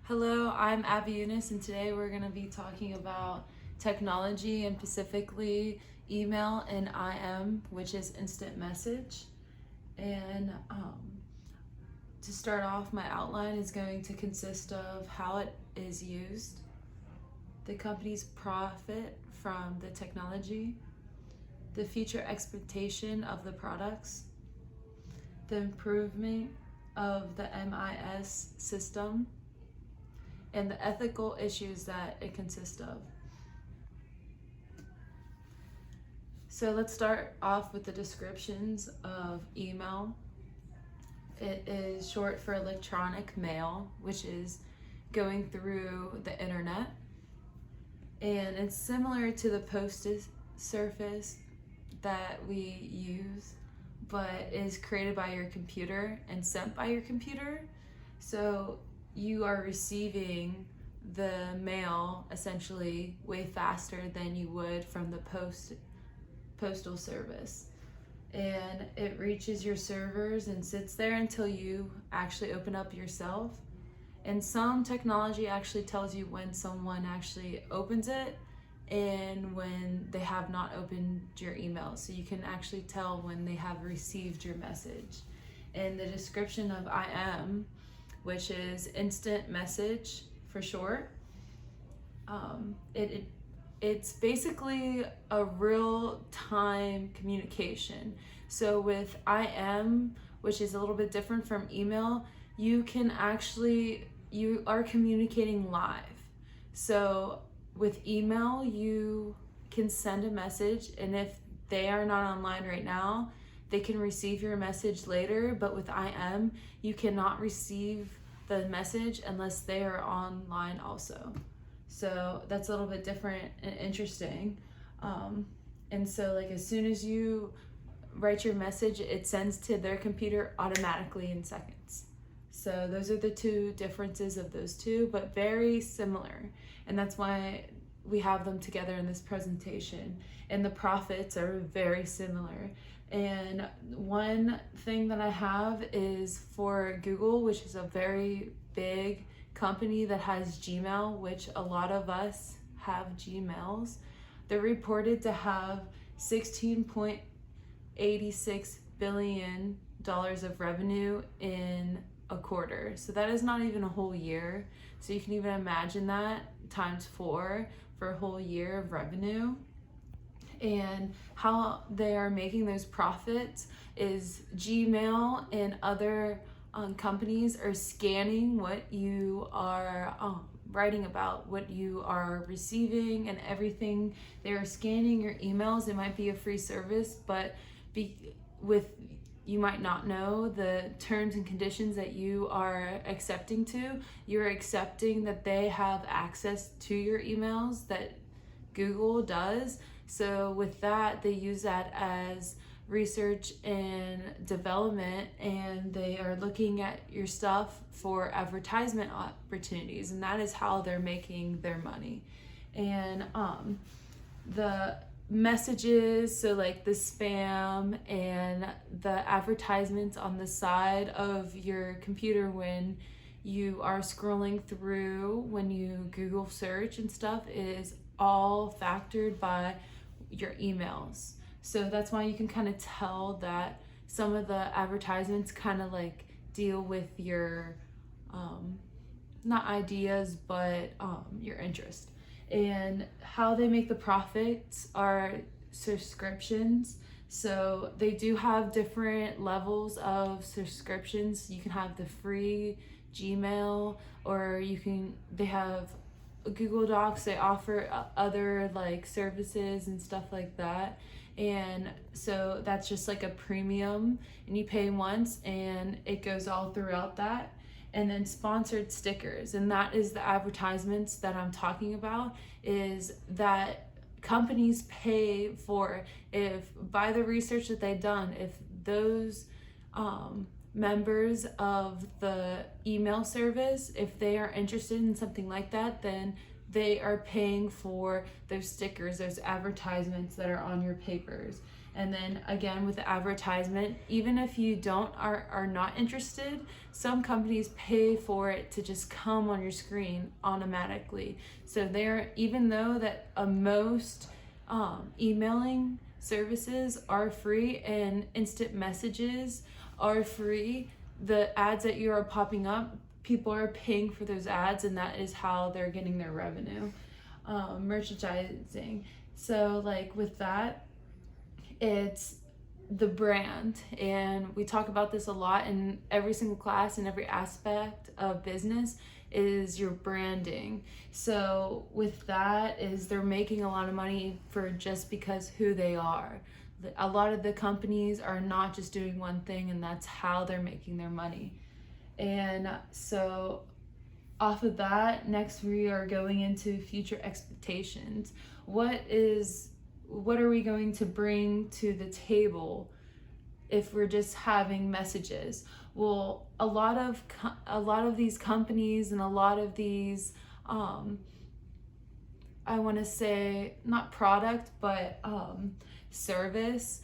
Hello, I'm Abby Eunice, and today we're going to be talking about technology and specifically email and IM, which is instant message. And to start off, my outline is going to consist of how it is used, the company's profit from the technology, the future expectation of the products, the improvement of the MIS system, and the ethical issues that it consists of. So let's start off with the descriptions of email. It is short for electronic mail, which is going through the internet. And it's similar to the post surface that we use, but is created by your computer and sent by your computer. So you are receiving the mail essentially way faster than you would from the postal service. And it reaches your servers and sits there until you actually open up yourself. And some technology actually tells you when someone actually opens it and when they have not opened your email. So you can actually tell when they have received your message. And the description of IM, which is instant message for short, it's basically a real-time communication. So with IM, which is a little bit different from email, you are communicating live. So with email, you can send a message, and if they are not online right now, they can receive your message later. But with IM, you cannot receive the message unless they are online also. So that's a little bit different and interesting. And so like as soon as you write your message, it sends to their computer automatically in seconds. So those are the two differences of those two, but very similar. And that's why we have them together in this presentation. And the profits are very similar. And one thing that I have is for Google, which is a very big company that has Gmail, which a lot of us have Gmails. They're reported to have $16.86 billion of revenue in a quarter. So that is not even a whole year. So you can even imagine that times 4 for a whole year of revenue. And how they are making those profits is Gmail and other companies are scanning what you are writing about, what you are receiving, and everything. They are scanning your emails. It might be a free service, but you might not know the terms and conditions that you are accepting to. You're accepting that they have access to your emails, that Google does. So with that, they use that as research and development, and they are looking at your stuff for advertisement opportunities, and that is how they're making their money. And the messages, so like the spam and the advertisements on the side of your computer when you are scrolling through, when you Google search and stuff, is all factored by your emails. So that's why you can kind of tell that some of the advertisements kind of like deal with your not ideas, but your interest. And how they make the profits are subscriptions. So they do have different levels of subscriptions. You can have the free Gmail, or they have Google Docs. They offer other like services and stuff like that. And so that's just like a premium, and you pay once and it goes all throughout that. And then sponsored stickers, and that is the advertisements that I'm talking about, is that companies pay for, if by the research that they've done, if those members of the email service, if they are interested in something like that, then they are paying for those stickers, those advertisements that are on your papers. And then again with the advertisement, even if you are not interested, some companies pay for it to just come on your screen automatically. So even though that most emailing services are free and instant messages are free, the ads that you are popping up, people are paying for those ads, and that is how they're getting their revenue. Merchandising. So like with that, it's the brand, and we talk about this a lot in every single class and every aspect of business is your branding. So with that is they're making a lot of money for just because who they are. A lot of the companies are not just doing one thing, and that's how they're making their money. And so off of that, next we are going into future expectations. What are we going to bring to the table if we're just having messages? Well, a lot of these companies and a lot of these I want to say not product but service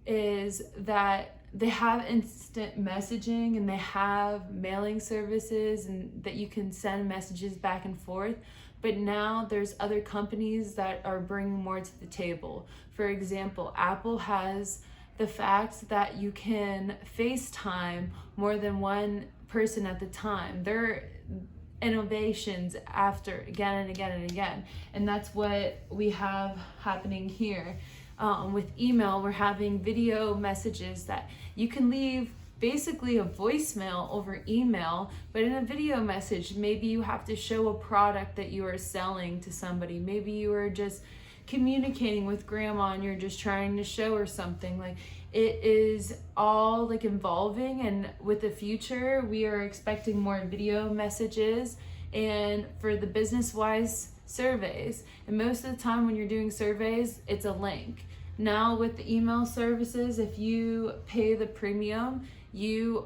is that they have instant messaging and they have mailing services and that you can send messages back and forth. But now there's other companies that are bringing more to the table. For example, Apple has the fact that you can FaceTime more than one person at the time. Their innovations after again and again and again. And that's what we have happening here. With email, we're having video messages that you can leave basically a voicemail over email, but in a video message, maybe you have to show a product that you are selling to somebody. Maybe you are just communicating with grandma and you're just trying to show her something. Like, it is all like evolving, and with the future, we are expecting more video messages and for the business-wise surveys. And most of the time when you're doing surveys, it's a link. Now with the email services, if you pay the premium, you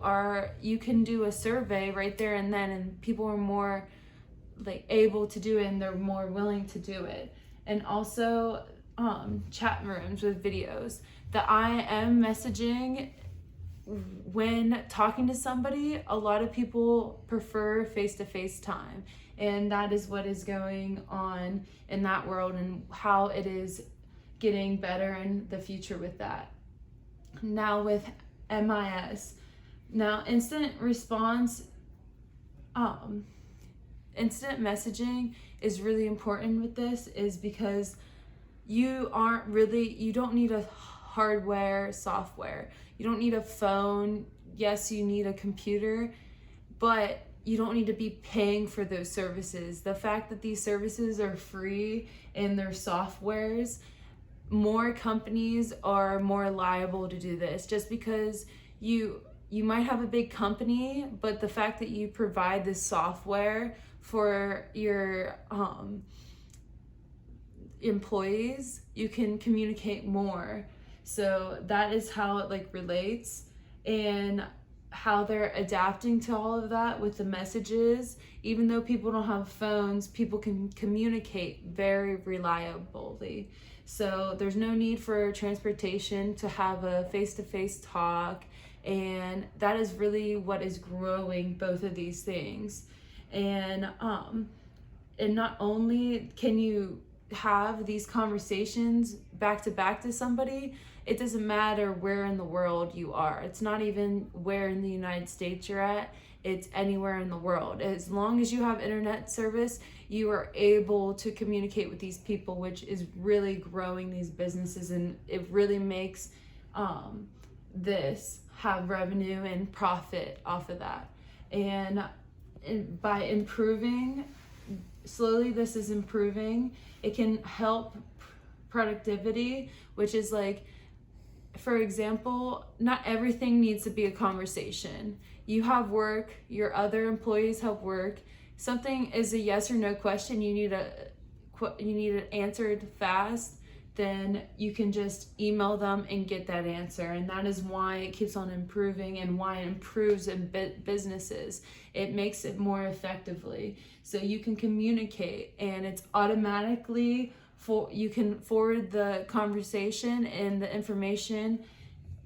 can do a survey right there and then, and people are more like able to do it and they're more willing to do it. And also chat rooms with videos. The IM messaging, when talking to somebody, a lot of people prefer face-to-face time, and that is what is going on in that world and how it is getting better in the future with that. Now with MIS, now instant response, instant messaging is really important with this, is because you don't need a hardware, software. You don't need a phone. Yes, you need a computer, but you don't need to be paying for those services. The fact that these services are free and they're softwares, more companies are more liable to do this, just because you might have a big company, but the fact that you provide this software for your employees, you can communicate more. So that is how it like relates, and how they're adapting to all of that with the messages. Even though people don't have phones, people can communicate very reliably. So there's no need for transportation to have a face-to-face talk, and that is really what is growing both of these things. And not only can you have these conversations back to back to somebody, it doesn't matter where in the world you are. It's not even where in the United States you're at, it's anywhere in the world. As long as you have internet service, you are able to communicate with these people, which is really growing these businesses, and it really makes this have revenue and profit off of that. And by improving, slowly this is improving, it can help productivity, which is like, for example, not everything needs to be a conversation. You have work, your other employees have work. Something is a yes or no question, you need it answered fast, then you can just email them and get that answer. And that is why it keeps on improving and why it improves in businesses. It makes it more effectively. So you can communicate, and it's automatically you can forward the conversation and the information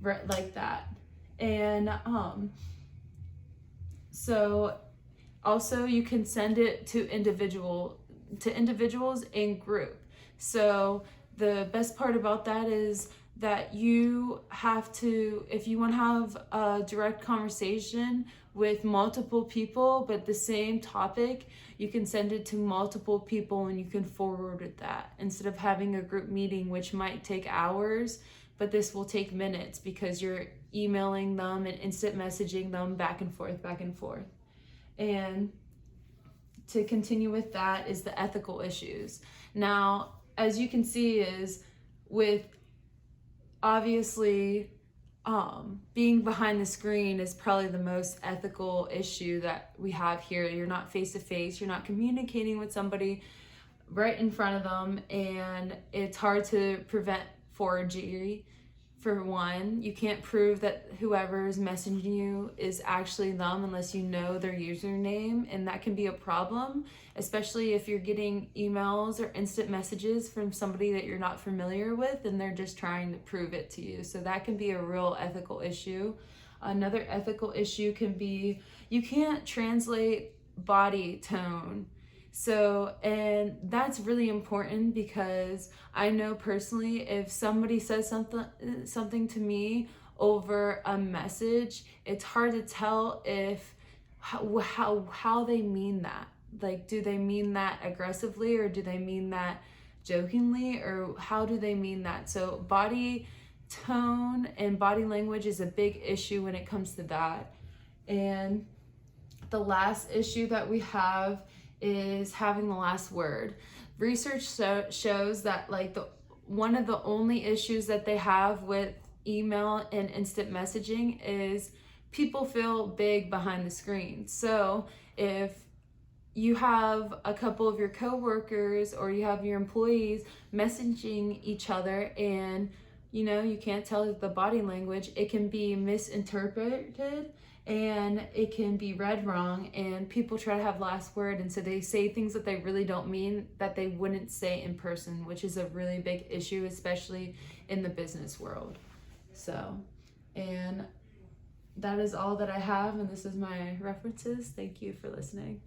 right like that. And so also you can send it to individuals in group. So the best part about that is that you have to, if you want to have a direct conversation with multiple people but the same topic, you can send it to multiple people and you can forward it that instead of having a group meeting, which might take hours, but this will take minutes because you're emailing them and instant messaging them back and forth. And to continue with that is the ethical issues. Now, as you can see, is with obviously being behind the screen is probably the most ethical issue that we have here. You're not face to face, you're not communicating with somebody right in front of them, and it's hard to prevent forgery. For one, you can't prove that whoever is messaging you is actually them unless you know their username, and that can be a problem, especially if you're getting emails or instant messages from somebody that you're not familiar with and they're just trying to prove it to you. So that can be a real ethical issue. Another ethical issue can be you can't translate body tone. So, and that's really important because I know personally if somebody says something to me over a message, it's hard to tell if how they mean that. Like, do they mean that aggressively or do they mean that jokingly, or how do they mean that? So body tone and body language is a big issue when it comes to that. And the last issue that we have is having the last word. Research shows that one of the only issues that they have with email and instant messaging is people feel big behind the screen. So if you have a couple of your coworkers or you have your employees messaging each other and you can't tell the body language, it can be misinterpreted and it can be read wrong, and people try to have last word, and so they say things that they really don't mean that they wouldn't say in person, which is a really big issue, especially in the business world. So, and that is all that I have, and this is my references. Thank you for listening.